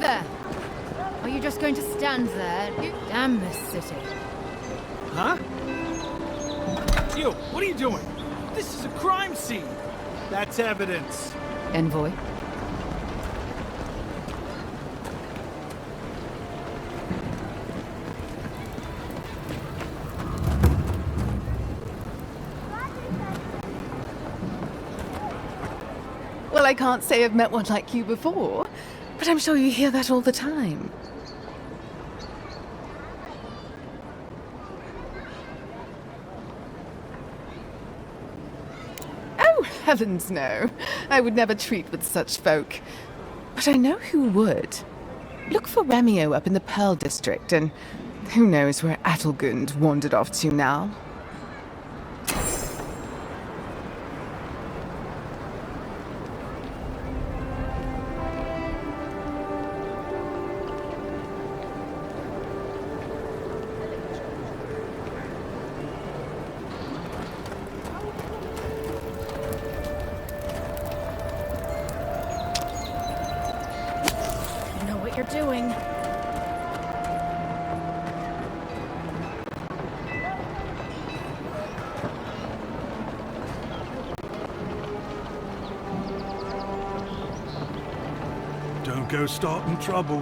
there? Are you just going to stand there? You damn this city. Huh? You, what are you doing? This is a crime scene. That's evidence. Envoy? Well, I can't say I've met one like you before, but I'm sure you hear that all the time. Oh, heavens no. I would never treat with such folk. But I know who would. Look for Remio up in the Pearl District, and who knows where Adelgund wandered off to now. Doing. Don't go starting trouble.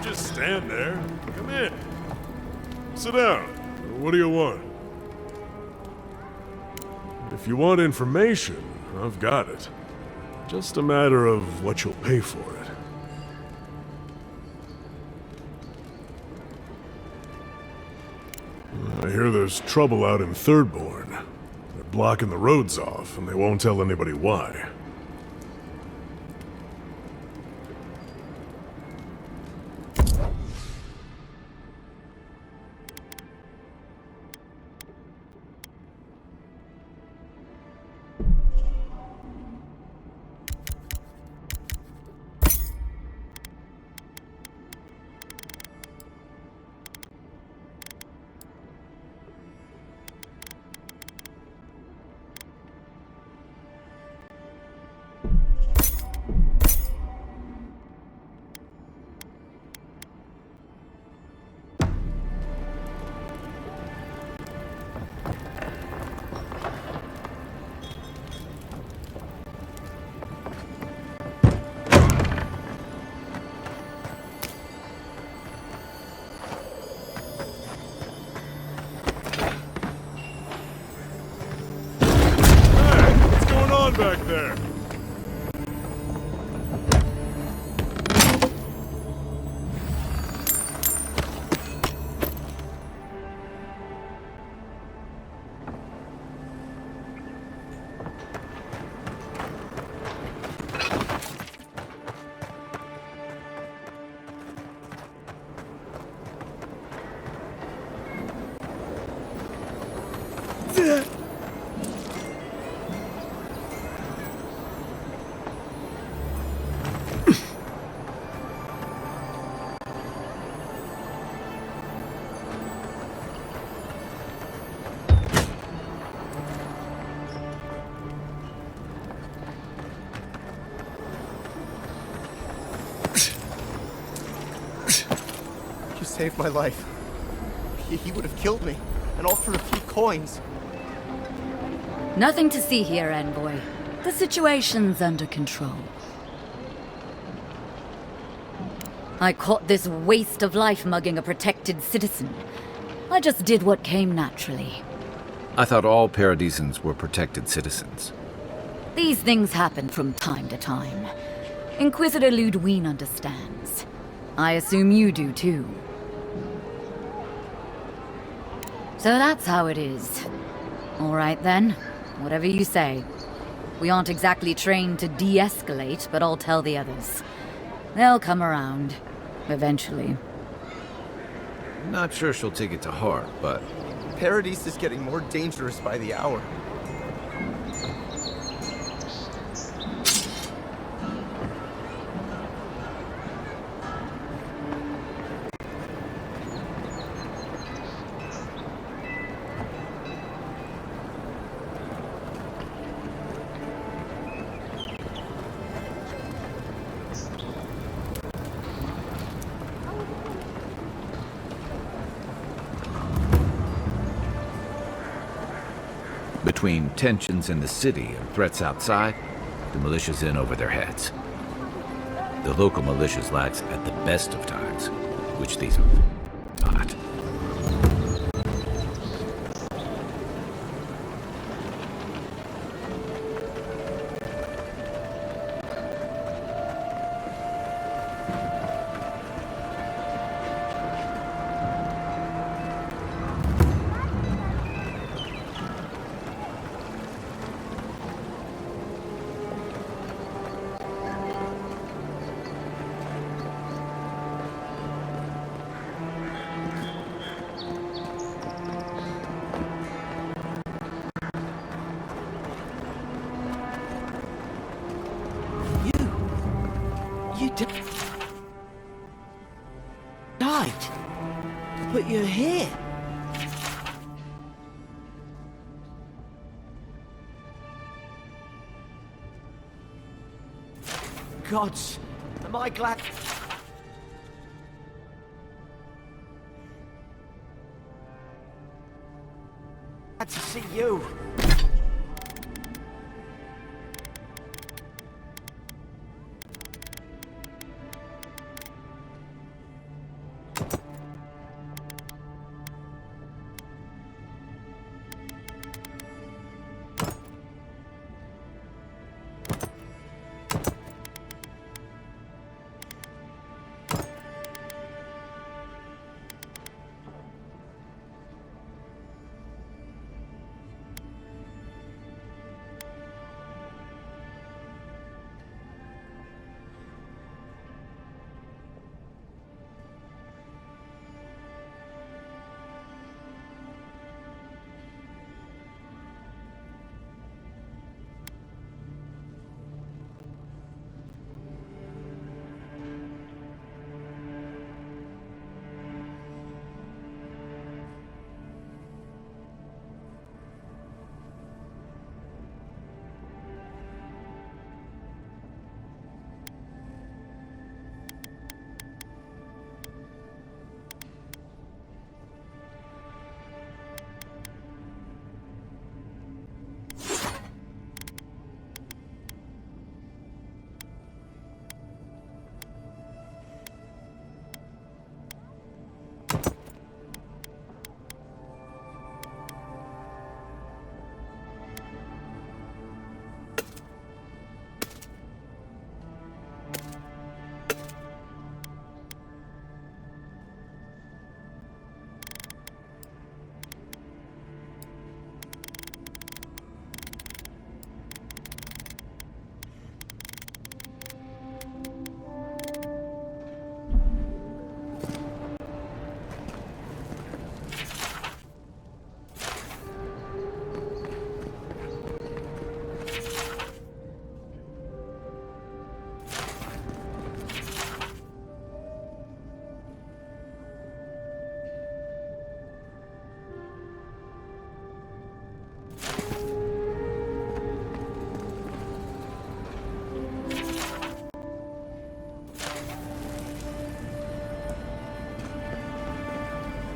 Just stand there. Come in. Sit down. What do you want? If you want information, I've got it. Just a matter of what you'll pay for it. I hear there's trouble out in Thirdborn. They're blocking the roads off, and they won't tell anybody why. Back there. Saved my life. He would have killed me, and all for a few coins. Nothing to see here, Envoy. The situation's under control. I caught this waste of life mugging a protected citizen. I just did what came naturally. I thought all Paradisans were protected citizens. These things happen from time to time. Inquisitor Ludwine understands. I assume you do too. So that's how it is. All right then, whatever you say. We aren't exactly trained to de-escalate, but I'll tell the others. They'll come around, eventually. Not sure she'll take it to heart, but... Paradise is getting more dangerous by the hour. Between tensions in the city and threats outside, the militia's in over their heads. The local militia's lax at the best of times, which these are not. You died, but you're here. Gods, am I glad to see you.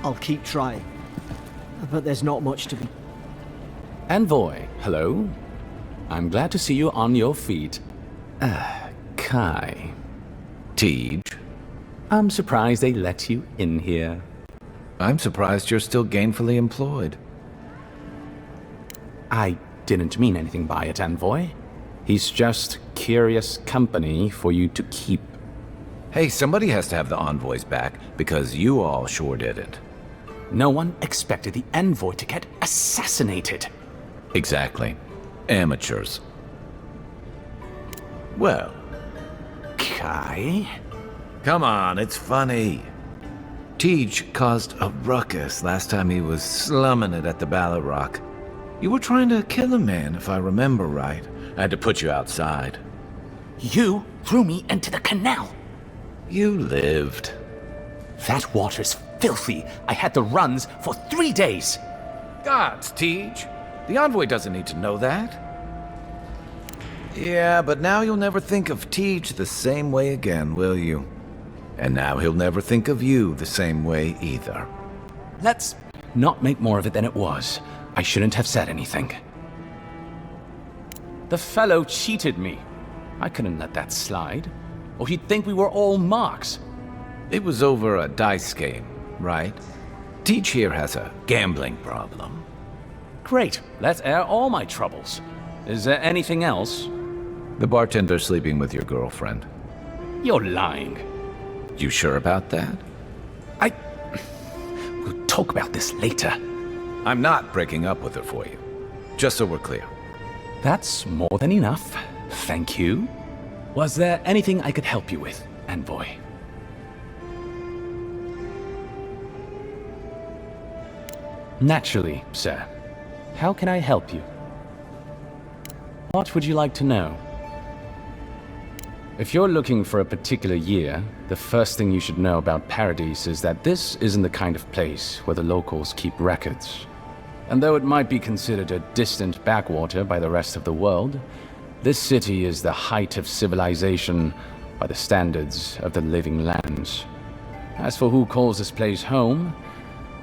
I'll keep trying. But there's not much to be. Envoy, hello. I'm glad to see you on your feet. Kai. Tej. I'm surprised they let you in here. I'm surprised you're still gainfully employed. I didn't mean anything by it, Envoy. He's just curious company for you to keep. Hey, somebody has to have the envoys back, because you all sure didn't. No one expected the Envoy to get assassinated. Exactly. Amateurs. Well. Kai? Come on, it's funny. Tej caused a ruckus last time he was slumming it at the Ballot Rock. You were trying to kill a man, if I remember right. I had to put you outside. You threw me into the canal. You lived. That water's filthy. I had the runs for 3 days. Gods, Tej. The envoy doesn't need to know that. Yeah, but now you'll never think of Tej the same way again, will you? And now he'll never think of you the same way either. Let's not make more of it than it was. I shouldn't have said anything. The fellow cheated me. I couldn't let that slide. Or he'd think we were all marks. It was over a dice game, right? Teach here has a gambling problem. Great, let's air all my troubles. Is there anything else? The bartender's sleeping with your girlfriend. You're lying. You sure about that? We'll talk about this later. I'm not breaking up with her for you. Just so we're clear. That's more than enough. Thank you. Was there anything I could help you with, envoy? Naturally, sir. How can I help you? What would you like to know? If you're looking for a particular year, the first thing you should know about Paradise is that this isn't the kind of place where the locals keep records. And though it might be considered a distant backwater by the rest of the world, this city is the height of civilization by the standards of the living lands. As for who calls this place home,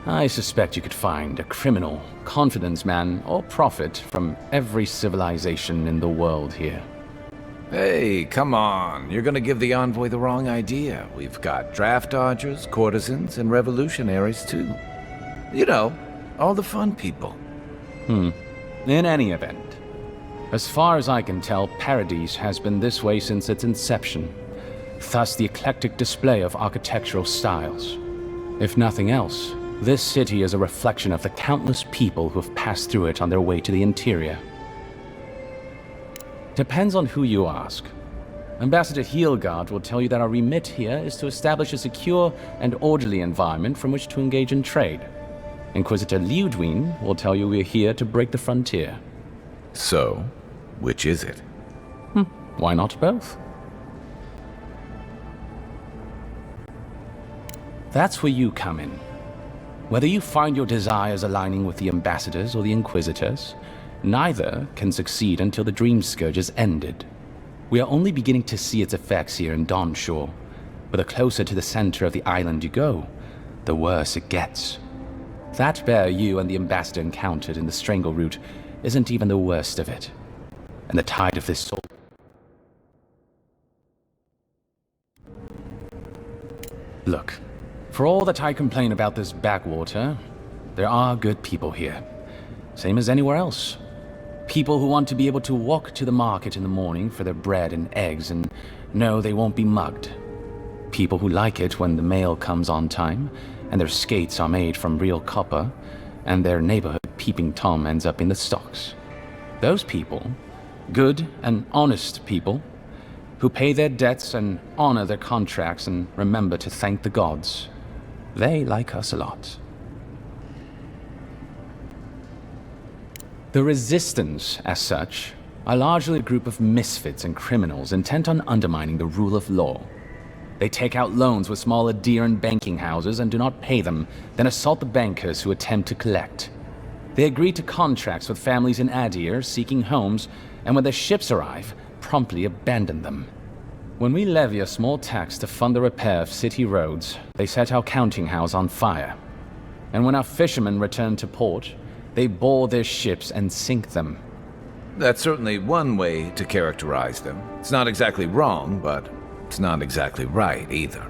I suspect you could find a criminal, confidence man, or prophet from every civilization in the world here. Hey, come on. You're gonna give the envoy the wrong idea. We've got draft dodgers, courtesans, and revolutionaries too. You know, all the fun people. In any event, as far as I can tell, Paradise has been this way since its inception. Thus the eclectic display of architectural styles. If nothing else, this city is a reflection of the countless people who have passed through it on their way to the interior. Depends on who you ask. Ambassador Heelgard will tell you that our remit here is to establish a secure and orderly environment from which to engage in trade. Inquisitor Liudwin will tell you we're here to break the frontier. So, which is it? Why not both? That's where you come in. Whether you find your desires aligning with the ambassadors or the inquisitors, neither can succeed until the dream scourge is ended. We are only beginning to see its effects here in Dawnshore, but the closer to the center of the island you go, the worse it gets. That bear you and the ambassador encountered in the Strangle Route isn't even the worst of it. And the tide of this soul. Look, for all that I complain about this backwater, there are good people here. Same as anywhere else. People who want to be able to walk to the market in the morning for their bread and eggs and know they won't be mugged. People who like it when the mail comes on time, and their skates are made from real copper, and their neighborhood peeping Tom ends up in the stocks. Those people, good and honest people, who pay their debts and honor their contracts and remember to thank the gods, they like us a lot. The Resistance, as such, are largely a group of misfits and criminals intent on undermining the rule of law. They take out loans with small adherent banking houses and do not pay them, then assault the bankers who attempt to collect. They agree to contracts with families in Adir seeking homes, and when their ships arrive, promptly abandon them. When we levy a small tax to fund the repair of city roads, they set our counting house on fire. And when our fishermen return to port, they board their ships and sink them. That's certainly one way to characterize them. It's not exactly wrong, but it's not exactly right either.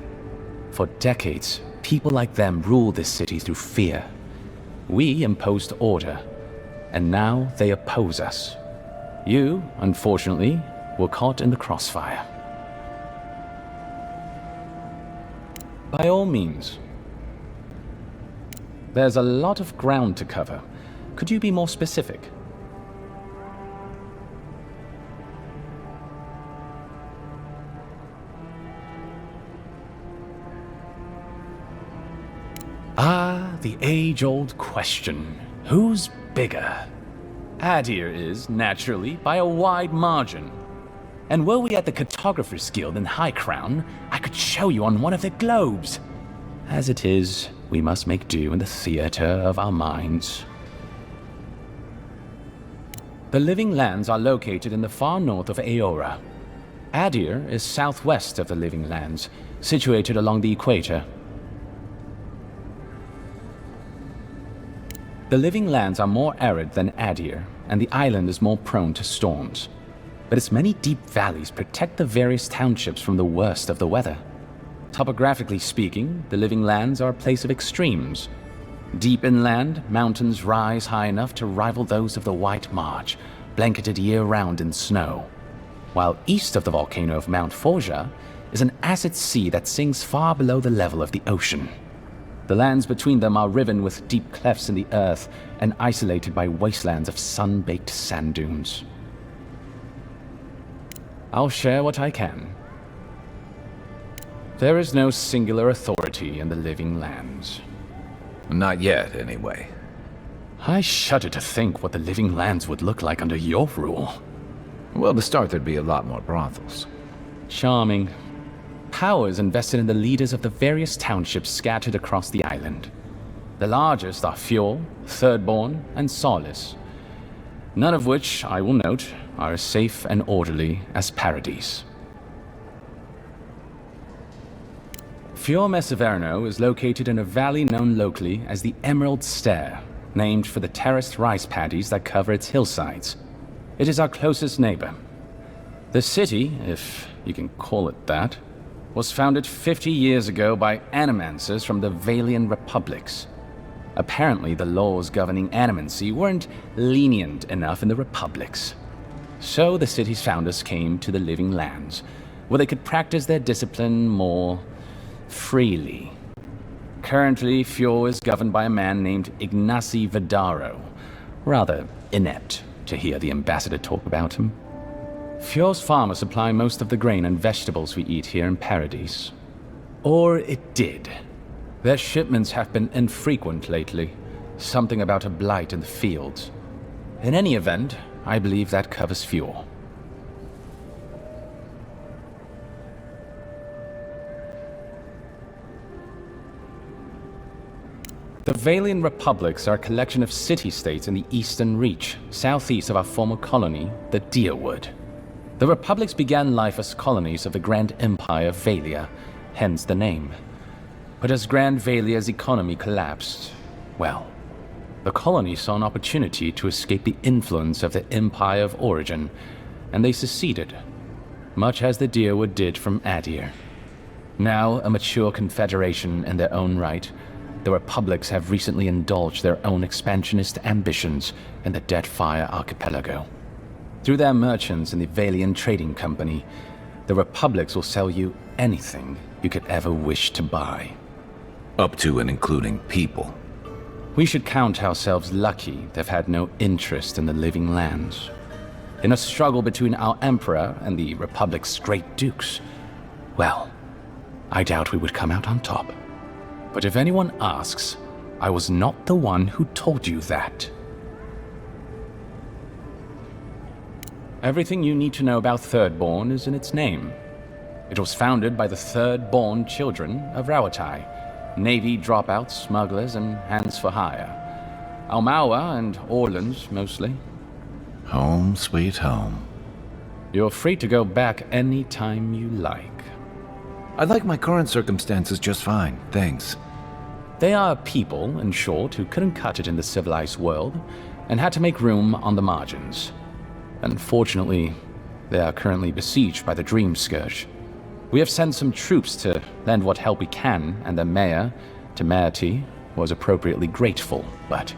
For decades, people like them ruled this city through fear. We imposed order, and now they oppose us. You, unfortunately, were caught in the crossfire. By all means. There's a lot of ground to cover. Could you be more specific? Ah, the age-old question. Who's bigger? Adir is, naturally, by a wide margin. And were we at the Cartographers Guild in High Crown, I could show you on one of their globes. As it is, we must make do in the theater of our minds. The Living Lands are located in the far north of Aora. Adir is southwest of the Living Lands, situated along the equator. The Living Lands are more arid than Adir, and the island is more prone to storms. but its many deep valleys protect the various townships from the worst of the weather. Topographically speaking, the Living Lands are a place of extremes. Deep inland, mountains rise high enough to rival those of the White March, blanketed year-round in snow, while east of the volcano of Mount Forja is an acid sea that sinks far below the level of the ocean. The lands between them are riven with deep clefts in the earth and isolated by wastelands of sun-baked sand dunes. I'll share what I can. There is no singular authority in the Living Lands. Not yet, anyway. I shudder to think what the Living Lands would look like under your rule. Well, to start, there'd be a lot more brothels. Charming. Power is invested in the leaders of the various townships scattered across the island. The largest are Fjord, Thirdborn, and Solace, none of which, I will note, are as safe and orderly as Paradise. Fjord Messeverno is located in a valley known locally as the Emerald Stair, named for the terraced rice paddies that cover its hillsides. It is our closest neighbor. The city, if you can call it that, was founded 50 years ago by animancers from the Valian Republics. Apparently, the laws governing animancy weren't lenient enough in the Republics. So the city's founders came to the Living Lands, where they could practice their discipline more freely. Currently, Fjord is governed by a man named Ignacy Vidaro. Rather inept to hear the ambassador talk about him. Fjord's farmers supply most of the grain and vegetables we eat here in Paradise. Or it did. Their shipments have been infrequent lately. Something about a blight in the fields. In any event, I believe that covers Fjord. The Valian Republics are a collection of city-states in the Eastern Reach, southeast of our former colony, the Deerwood. The Republics began life as colonies of the Grand Empire of Valia, hence the name. But as Grand Valia's economy collapsed, well, the colonies saw an opportunity to escape the influence of the Empire of Origin, and they seceded, much as the Deerwood did from Adir. Now a mature confederation in their own right, the Republics have recently indulged their own expansionist ambitions in the Deadfire Archipelago. Through their merchants in the Valian Trading Company, the Republics will sell you anything you could ever wish to buy. Up to and including people. We should count ourselves lucky they've had no interest in the Living Lands. In a struggle between our Emperor and the Republic's great dukes, well, I doubt we would come out on top. But if anyone asks, I was not the one who told you that. Everything you need to know about Thirdborn is in its name. It was founded by the third-born children of Rawatai, Navy dropouts, smugglers, and hands for hire. Almawa and Orleans, mostly. Home sweet home. You're free to go back any time you like. I like my current circumstances just fine, thanks. They are people, in short, who couldn't cut it in the civilized world, and had to make room on the margins. Unfortunately, they are currently besieged by the Dream Scourge. We have sent some troops to lend what help we can, and the mayor, Temerity, was appropriately grateful, but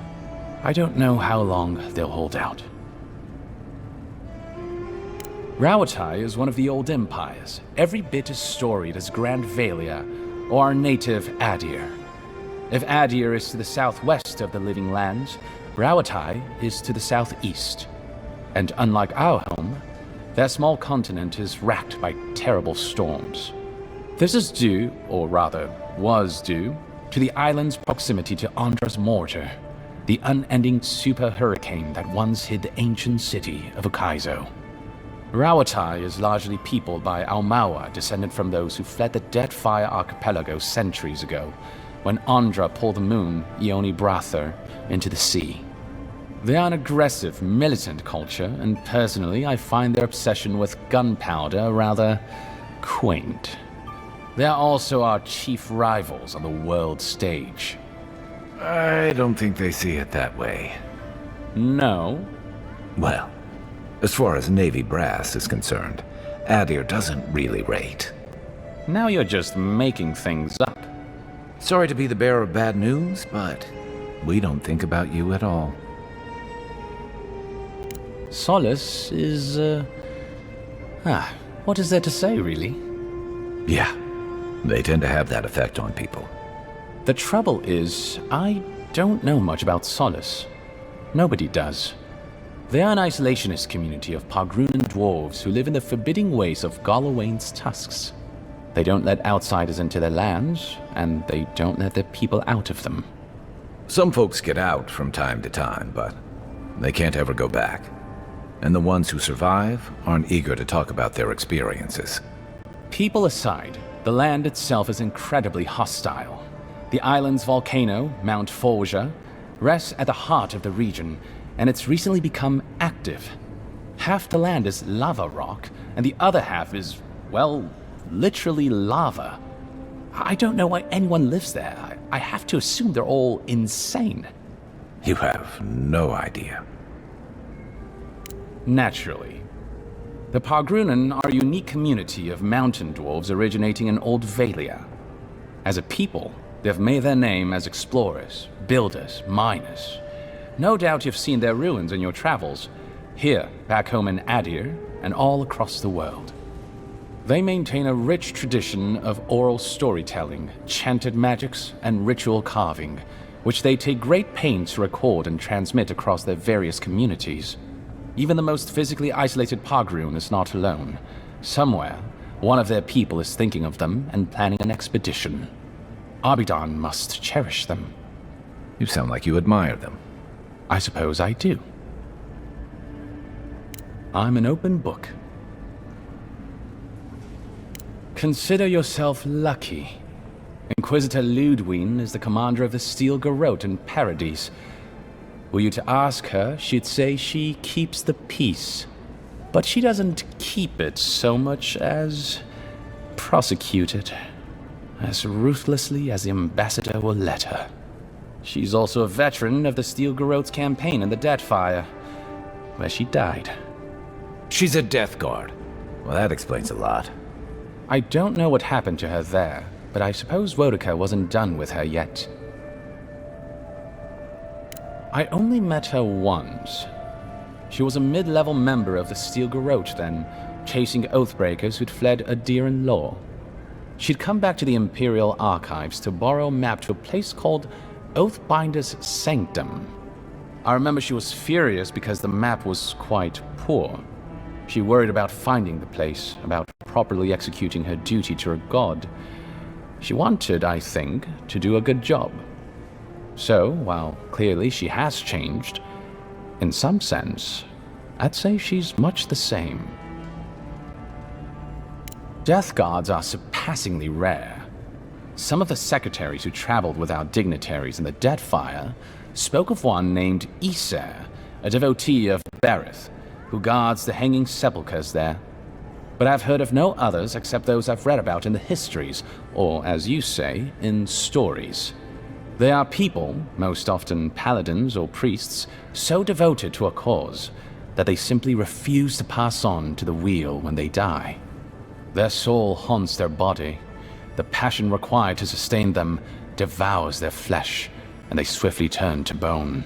I don't know how long they'll hold out. Rawatai is one of the old empires, every bit as storied as Grand Valia or our native Adir. If Adir is to the southwest of the Living Lands, Rawatai is to the southeast. And unlike our home, their small continent is racked by terrible storms. This is due, or rather was due, to the island's proximity to Andra's mortar, the unending super hurricane that once hid the ancient city of Ukaizo. Rawatai is largely peopled by Almawa, descended from those who fled the Deadfire Archipelago centuries ago, when Andra pulled the moon, Ioni Brather, into the sea. They are an aggressive, militant culture, and personally I find their obsession with gunpowder rather quaint. They are also our chief rivals on the world stage. I don't think they see it that way. No? Well, As far as Navy brass is concerned, Adir doesn't really rate. Now you're just making things up. Sorry to be the bearer of bad news, but we don't think about you at all. Solace is, what is there to say, really? Yeah, they tend to have that effect on people. The trouble is, I don't know much about Solace. Nobody does. They are an isolationist community of Pargrunan dwarves who live in the forbidding ways of Galawain's tusks. They don't let outsiders into their lands, and they don't let their people out of them. Some folks get out from time to time, but they can't ever go back. And the ones who survive aren't eager to talk about their experiences. People aside, the land itself is incredibly hostile. The island's volcano, Mount Forja, rests at the heart of the region, and it's recently become active. Half the land is lava rock, and the other half is, well, literally lava. I don't know why anyone lives there. I have to assume they're all insane. You have no idea. Naturally. The Pargrunan are a unique community of mountain dwarves originating in Old Valia. As a people, they've made their name as explorers, builders, miners. No doubt you've seen their ruins in your travels, here, back home in Adir, and all across the world. They maintain a rich tradition of oral storytelling, chanted magics, and ritual carving, which they take great pains to record and transmit across their various communities. Even the most physically isolated Pargrun is not alone. Somewhere, one of their people is thinking of them and planning an expedition. Abidan must cherish them. You sound like you admire them. I suppose I do. I'm an open book. Consider yourself lucky. Inquisitor Ludwine is the commander of the Steel Garrote in Paradise. Were you to ask her, she'd say she keeps the peace. But she doesn't keep it so much as prosecute it. As ruthlessly as the ambassador will let her. She's also a veteran of the Steel Garrote's campaign in the Deathfire, where she died. She's a Death Guard. Well, that explains a lot. I don't know what happened to her there, but I suppose Wodika wasn't done with her yet. I only met her once. She was a mid-level member of the Steel Garrote then, chasing Oathbreakers who'd fled Adiran law. She'd come back to the Imperial Archives to borrow a map to a place called Oathbinder's Sanctum. I remember she was furious because the map was quite poor. She worried about finding the place, about properly executing her duty to her god. She wanted, I think, to do a good job. So, while clearly she has changed, in some sense, I'd say she's much the same. Death Guards are surpassingly rare. Some of the secretaries who traveled with our dignitaries in the Deathfire spoke of one named Iser, a devotee of Berith, who guards the hanging sepulchres there. But I've heard of no others except those I've read about in the histories, or, as you say, in stories. They are people, most often paladins or priests, so devoted to a cause that they simply refuse to pass on to the wheel when they die. Their soul haunts their body. The passion required to sustain them devours their flesh, and they swiftly turn to bone.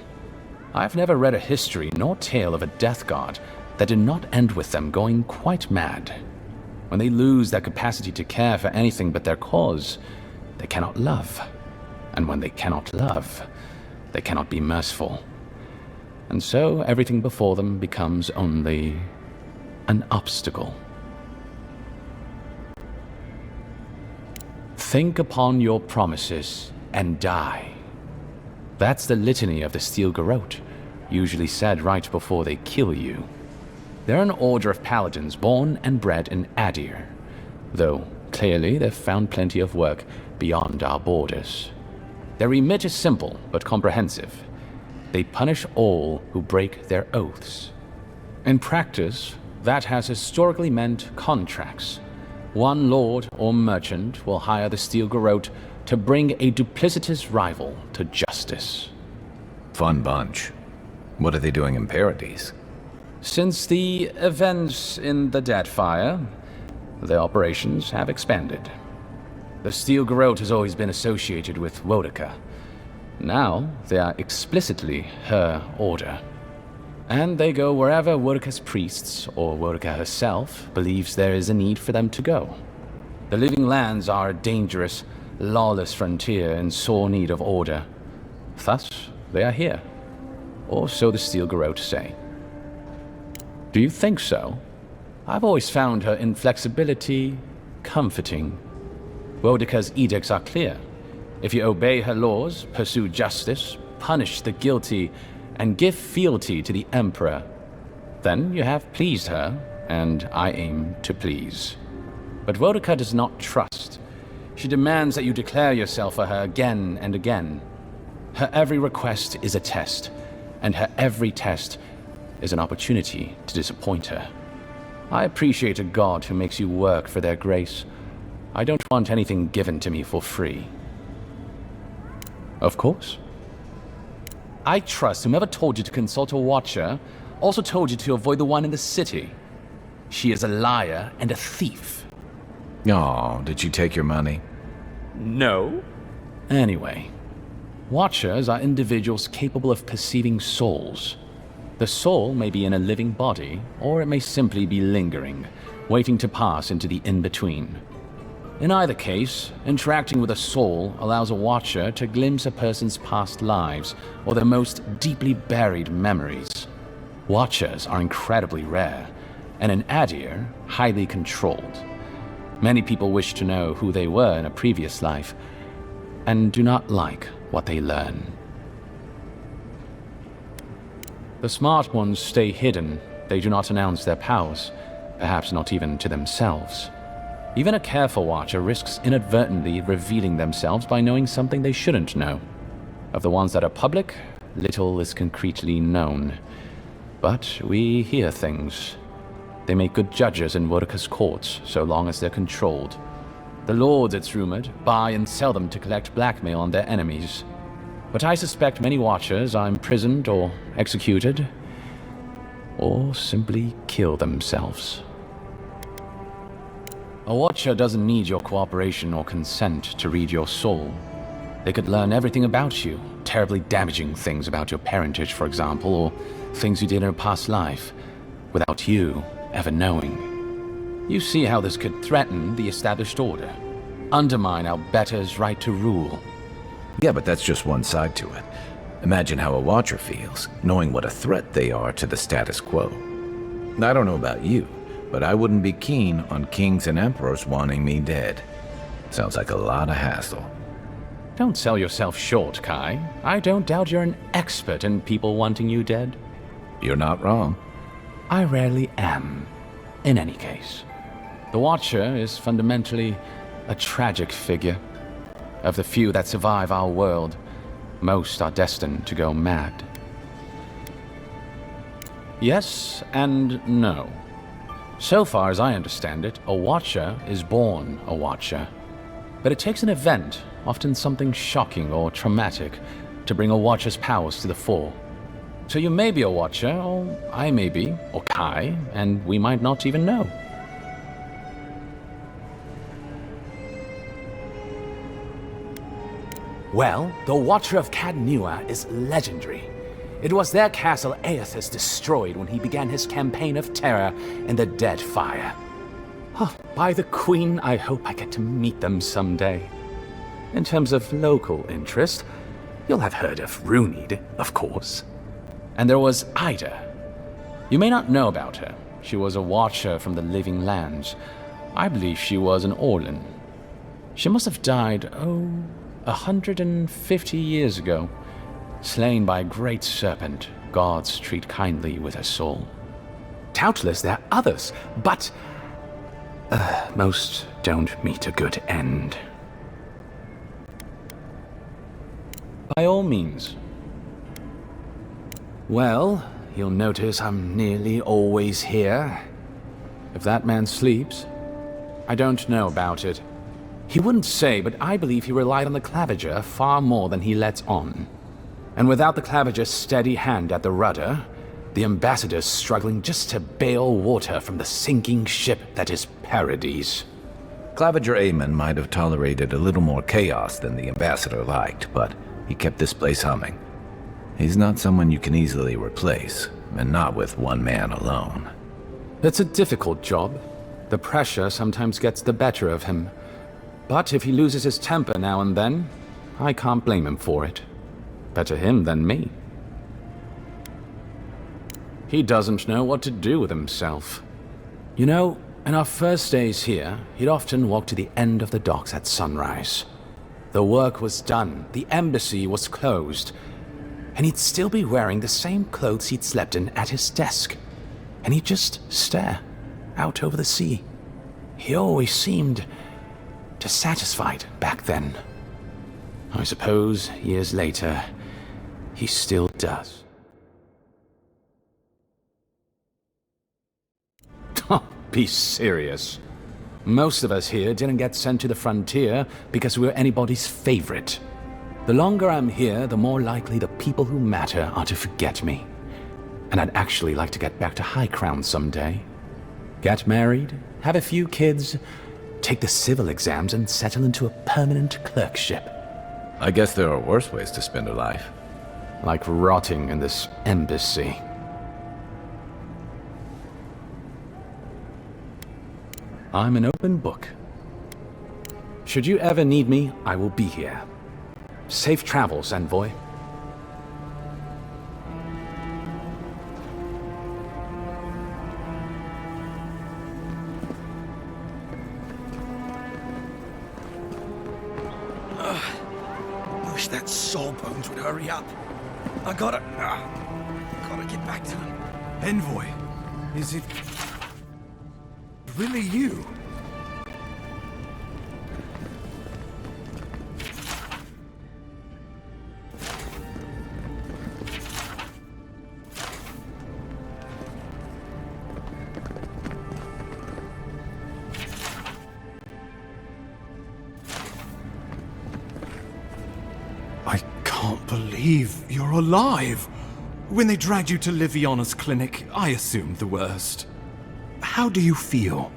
I've never read a history nor tale of a death guard that did not end with them going quite mad. When they lose their capacity to care for anything but their cause, they cannot love. And when they cannot love, they cannot be merciful. And so everything before them becomes only an obstacle. Think upon your promises and die. That's the litany of the Steel Garrote, usually said right before they kill you. They're an order of paladins born and bred in Adir, though clearly they've found plenty of work beyond our borders. Their remit is simple but comprehensive. They punish all who break their oaths. In practice, that has historically meant contracts. One lord or merchant will hire the Steel Garrote to bring a duplicitous rival to justice. Fun bunch. What are they doing in Paradise? Since the events in the Deadfire, their operations have expanded. The Steel Garrote has always been associated with Wodeka. Now, they are explicitly her order. And they go wherever Wodeka's priests, or Wodeka herself, believes there is a need for them to go. The Living Lands are a dangerous, lawless frontier in sore need of order. Thus, they are here. Or so the Steel Garrote say. Do you think so? I've always found her inflexibility comforting. Wodeka's edicts are clear. If you obey her laws, pursue justice, punish the guilty, and give fealty to the Emperor, then you have pleased her, and I aim to please. But Wodeka does not trust. She demands that you declare yourself for her again and again. Her every request is a test, and her every test is an opportunity to disappoint her. I appreciate a god who makes you work for their grace. I don't want anything given to me for free. Of course. I trust whomever told you to consult a watcher also told you to avoid the one in the city. She is a liar and a thief. Oh, did she take your money? No. Anyway, watchers are individuals capable of perceiving souls. The soul may be in a living body, or it may simply be lingering, waiting to pass into the in-between. In either case, interacting with a soul allows a watcher to glimpse a person's past lives or their most deeply buried memories. Watchers are incredibly rare, and in Adir, highly controlled. Many people wish to know who they were in a previous life, and do not like what they learn. The smart ones stay hidden. They do not announce their powers, perhaps not even to themselves. Even a careful watcher risks inadvertently revealing themselves by knowing something they shouldn't know. Of the ones that are public, little is concretely known. But we hear things. They make good judges in Wodeka's courts, so long as they're controlled. The lords, it's rumored, buy and sell them to collect blackmail on their enemies. But I suspect many watchers are imprisoned or executed, or simply kill themselves. A watcher doesn't need your cooperation or consent to read your soul. They could learn everything about you, terribly damaging things about your parentage, for example, or things you did in a past life, without you ever knowing. You see how this could threaten the established order, undermine our betters' right to rule. Yeah, but that's just one side to it. Imagine how a watcher feels, knowing what a threat they are to the status quo. I don't know about you, but I wouldn't be keen on kings and emperors wanting me dead. Sounds like a lot of hassle. Don't sell yourself short, Kai. I don't doubt you're an expert in people wanting you dead. You're not wrong. I rarely am. In any case, the Watcher is fundamentally a tragic figure. Of the few that survive our world, most are destined to go mad. Yes and no. So far as I understand it, a Watcher is born a Watcher. But it takes an event, often something shocking or traumatic, to bring a Watcher's powers to the fore. So you may be a Watcher, or I may be, or Kai, and we might not even know. Well, the Watcher of Cadnua is legendary. It was their castle Aethys destroyed when he began his campaign of terror in the Deadfire. Oh, by the Queen, I hope I get to meet them someday. In terms of local interest, you'll have heard of Runid, of course. And there was Ida. You may not know about her. She was a Watcher from the Living Lands. I believe she was an Orlan. She must have died, 150 years ago. Slain by a great serpent, gods treat kindly with her soul. Doubtless there are others, but most don't meet a good end. By all means. Well, you'll notice I'm nearly always here. If that man sleeps, I don't know about it. He wouldn't say, but I believe he relied on the Claviger far more than he lets on. And without the Claviger's steady hand at the rudder, The ambassador's struggling just to bail water from the sinking ship that is Paradise. Claviger Amon might have tolerated a little more chaos than the ambassador liked, but he kept this place humming. He's not someone you can easily replace, and not with one man alone. It's a difficult job. The pressure sometimes gets the better of him. But if he loses his temper now and then, I can't blame him for it. Better him than me. He doesn't know what to do with himself. You know, in our first days here, he'd often walk to the end of the docks at sunrise. The work was done, the embassy was closed, and he'd still be wearing the same clothes he'd slept in at his desk. And he'd just stare out over the sea. He always seemed dissatisfied back then. I suppose, years later, he still does. Be serious. Most of us here didn't get sent to the frontier because we were anybody's favorite. The longer I'm here, the more likely the people who matter are to forget me. And I'd actually like to get back to High Crown someday. Get married, have a few kids, take the civil exams, and settle into a permanent clerkship. I guess there are worse ways to spend a life. Like rotting in this embassy. I'm an open book. Should you ever need me, I will be here. Safe travels, envoy. Wish that sawbones would hurry up. I gotta get back to him. Envoy, is it really you? I can't believe you're alive. When they dragged you to Liviana's clinic, I assumed the worst. How do you feel?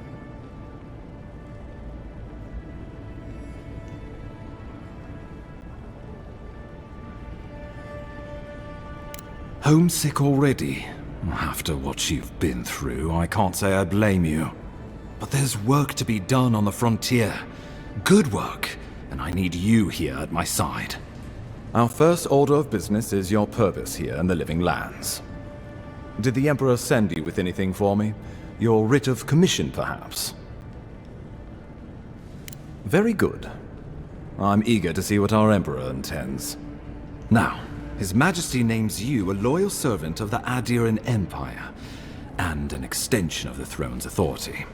Homesick already? After what you've been through, I can't say I blame you. But there's work to be done on the frontier. Good work, and I need you here at my side. Our first order of business is your purpose here in the Living Lands. Did the Emperor send you with anything for me? Your writ of commission, perhaps? Very good. I'm eager to see what our Emperor intends. Now, His Majesty names you a loyal servant of the Adiran Empire, and an extension of the throne's authority.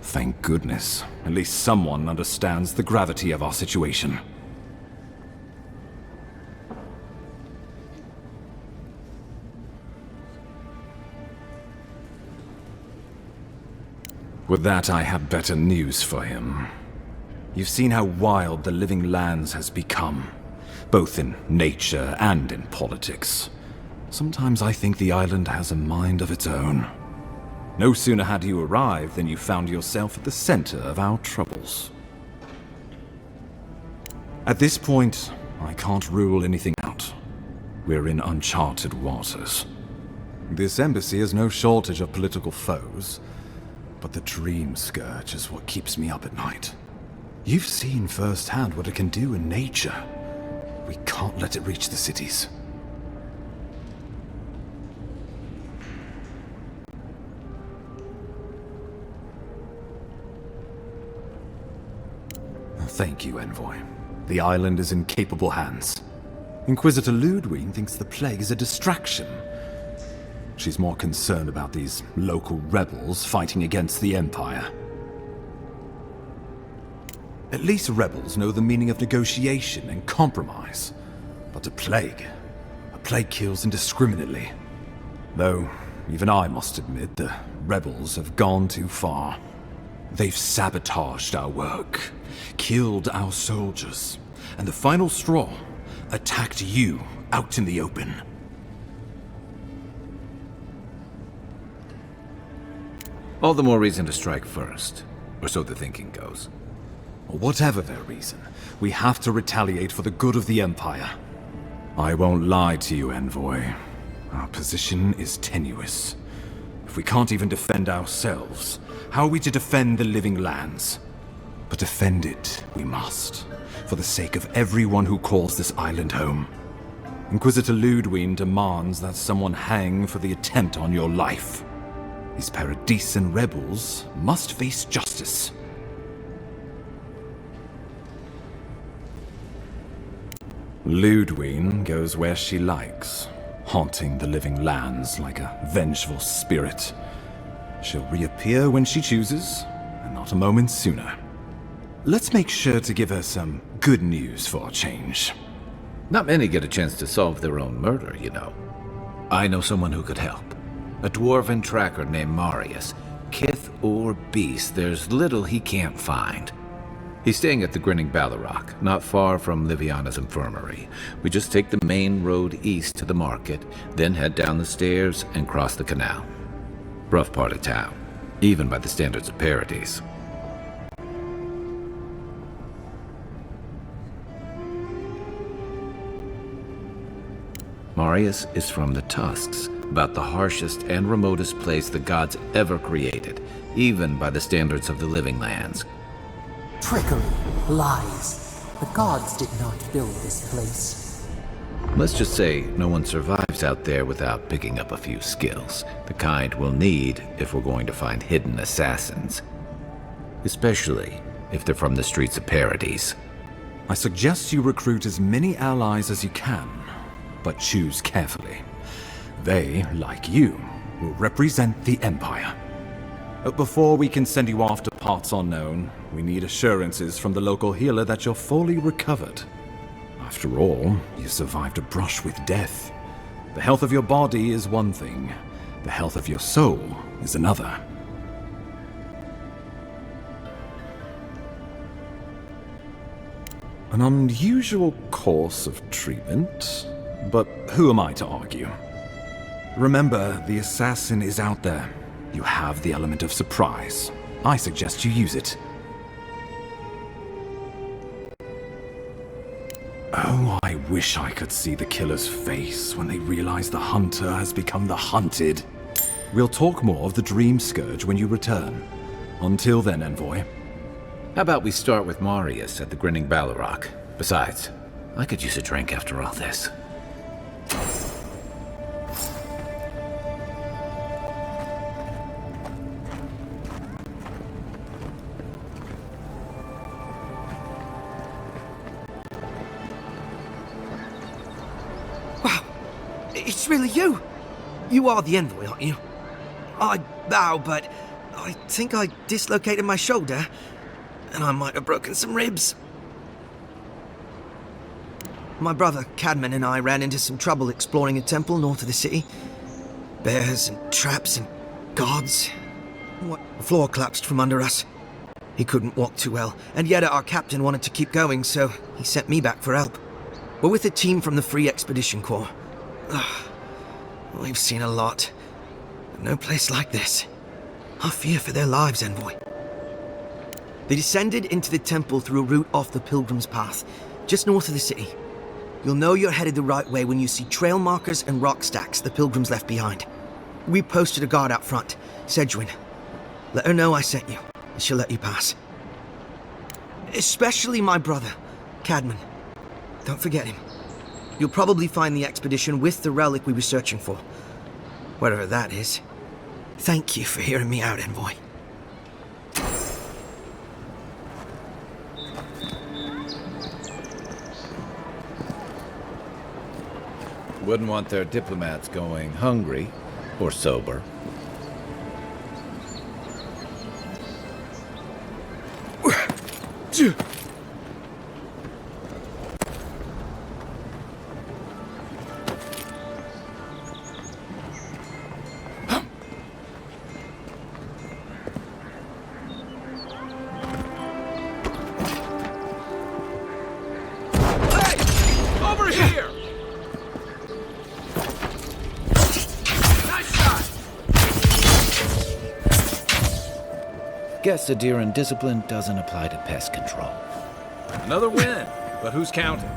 Thank goodness. At least someone understands the gravity of our situation. With that, I have better news for him. You've seen how wild the Living Lands has become, both in nature and in politics. Sometimes I think the island has a mind of its own. No sooner had you arrived than you found yourself at the center of our troubles. At this point, I can't rule anything out. We're in uncharted waters. This embassy has no shortage of political foes, but the dream scourge is what keeps me up at night. You've seen firsthand what it can do in nature. We can't let it reach the cities. Thank you, Envoy. The island is in capable hands. Inquisitor Ludwig thinks the plague is a distraction. She's more concerned about these local rebels fighting against the Empire. At least rebels know the meaning of negotiation and compromise. But a plague kills indiscriminately. Though, even I must admit, the rebels have gone too far. They've sabotaged our work, killed our soldiers, and the final straw, attacked you out in the open. All the more reason to strike first. Or so the thinking goes. Whatever their reason, we have to retaliate for the good of the Empire. I won't lie to you, Envoy. Our position is tenuous. If we can't even defend ourselves, how are we to defend the living lands? But defend it we must, for the sake of everyone who calls this island home. Inquisitor Ludwig demands that someone hang for the attempt on your life. These Paradisen rebels must face justice. Ludwig goes where she likes, haunting the living lands like a vengeful spirit. She'll reappear when she chooses, and not a moment sooner. Let's make sure to give her some good news for a change. Not many get a chance to solve their own murder, you know. I know someone who could help. A dwarven tracker named Marius. Kith or beast, there's little he can't find. He's staying at the Grinning Ballarrock, not far from Liviana's infirmary. We just take the main road east to the market, then head down the stairs and cross the canal. Rough part of town, even by the standards of Paradise. Marius is from the Tusks, about the harshest and remotest place the gods ever created, even by the standards of the living lands. Trickery, lies. The gods did not build this place. Let's just say no one survives out there without picking up a few skills, the kind we'll need if we're going to find hidden assassins. Especially if they're from the streets of Paradise. I suggest you recruit as many allies as you can, but choose carefully. They, like you, will represent the Empire. But before we can send you off to parts unknown, we need assurances from the local healer that you're fully recovered. After all, you survived a brush with death. The health of your body is one thing, the health of your soul is another. An unusual course of treatment, but who am I to argue? Remember, the assassin is out there. You have the element of surprise. I suggest you use it. Oh, I wish I could see the killer's face when they realize the hunter has become the hunted. We'll talk more of the Dream Scourge when you return. Until then, Envoy. How about we start with Marius at the Grinning Ballarrock? Besides, I could use a drink after all this. It's really you! You are the Envoy, aren't you? I bow, but I think I dislocated my shoulder, and I might have broken some ribs. My brother, Cadman, and I ran into some trouble exploring a temple north of the city. Bears and traps and guards. The floor collapsed from under us. He couldn't walk too well, and yet our captain wanted to keep going, so he sent me back for help. We're with a team from the Free Expedition Corps. We've seen a lot. No place like this. I fear for their lives, Envoy. They descended into the temple through a route off the Pilgrim's Path, just north of the city. You'll know you're headed the right way when you see trail markers and rock stacks the Pilgrims left behind. We posted a guard out front, Sedgwin. Let her know I sent you, and she'll let you pass. Especially my brother, Cadman. Don't forget him. You'll probably find the expedition with the relic we were searching for. Whatever that is. Thank you for hearing me out, Envoy. Wouldn't want their diplomats going hungry or sober. Guess the deer and discipline doesn't apply to pest control. Another win, but who's counting?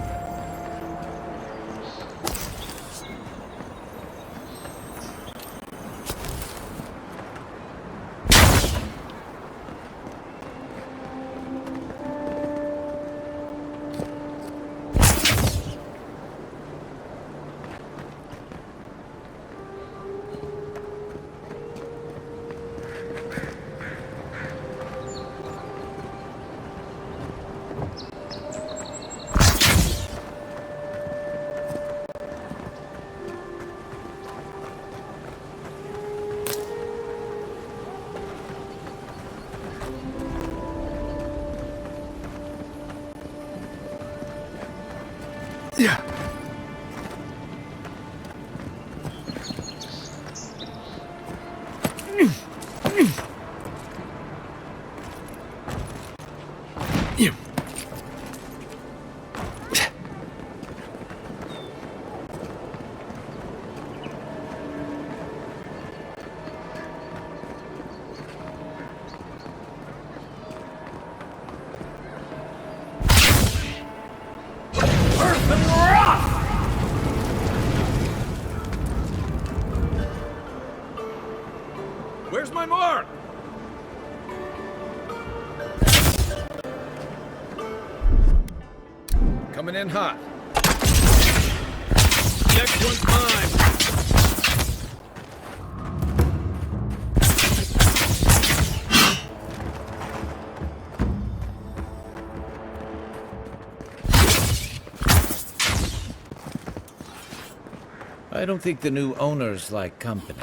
Yeah. Yeah. Where's my mark? Coming in hot. Next one's mine. I don't think the new owners like company.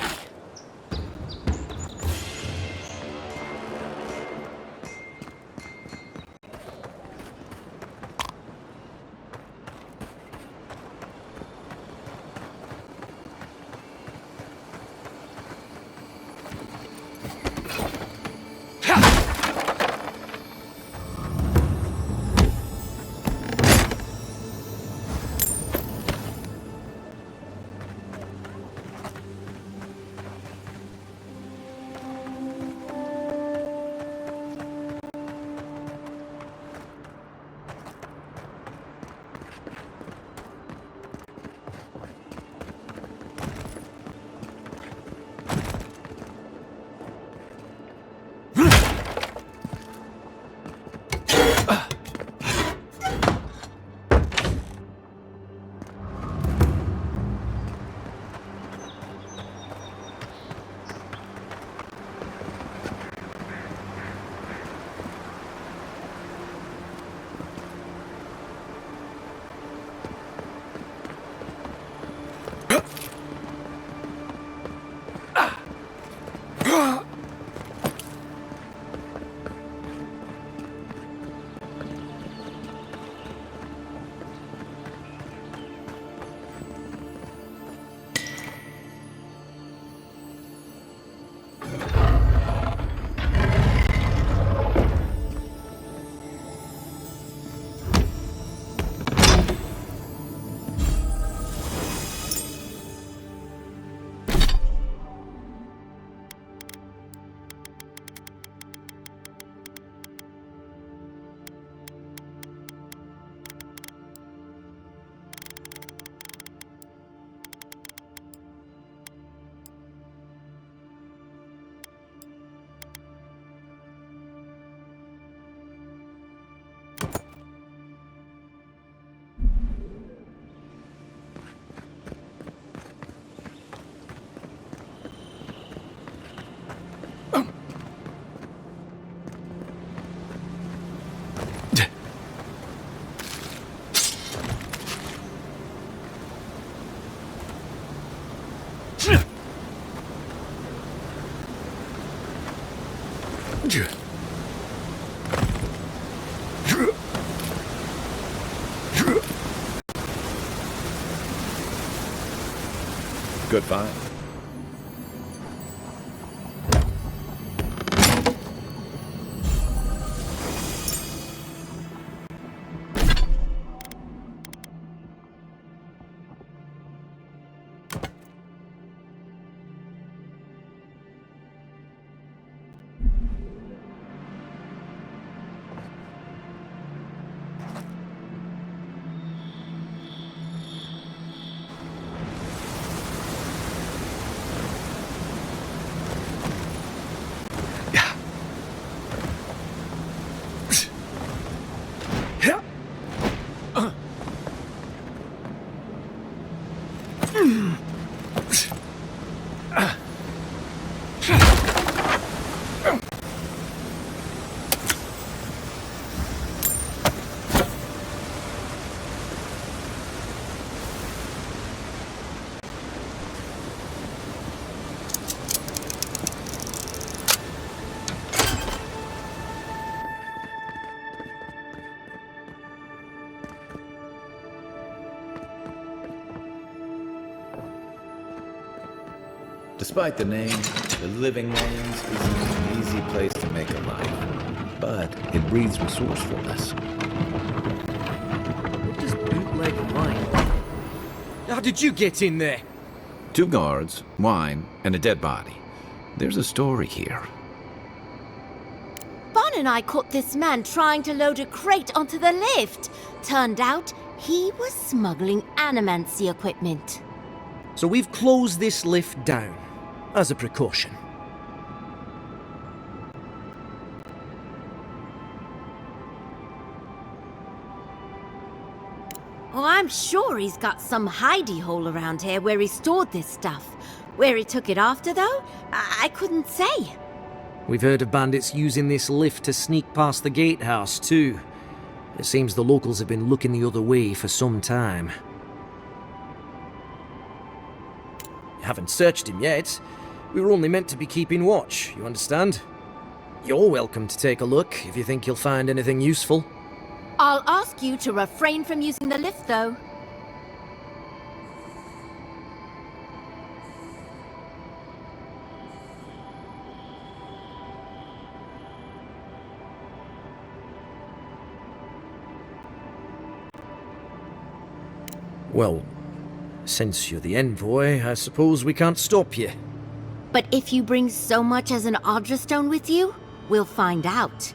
Good find. Despite the name, the living lanes isn't an easy place to make a life, but it breeds resourcefulness. What does bootleg wine? How did you get in there? 2 guards, wine, and a dead body. There's a story here. Bon and I caught this man trying to load a crate onto the lift. Turned out, he was smuggling animancy equipment. So we've closed this lift down, as a precaution. Oh, I'm sure he's got some hidey hole around here where he stored this stuff. Where he took it after, though, I couldn't say. We've heard of bandits using this lift to sneak past the gatehouse, too. It seems the locals have been looking the other way for some time. Haven't searched him yet. We were only meant to be keeping watch, you understand? You're welcome to take a look if you think you'll find anything useful. I'll ask you to refrain from using the lift, though. Well, since you're the envoy, I suppose we can't stop you. But if you bring so much as an Audra stone with you, we'll find out.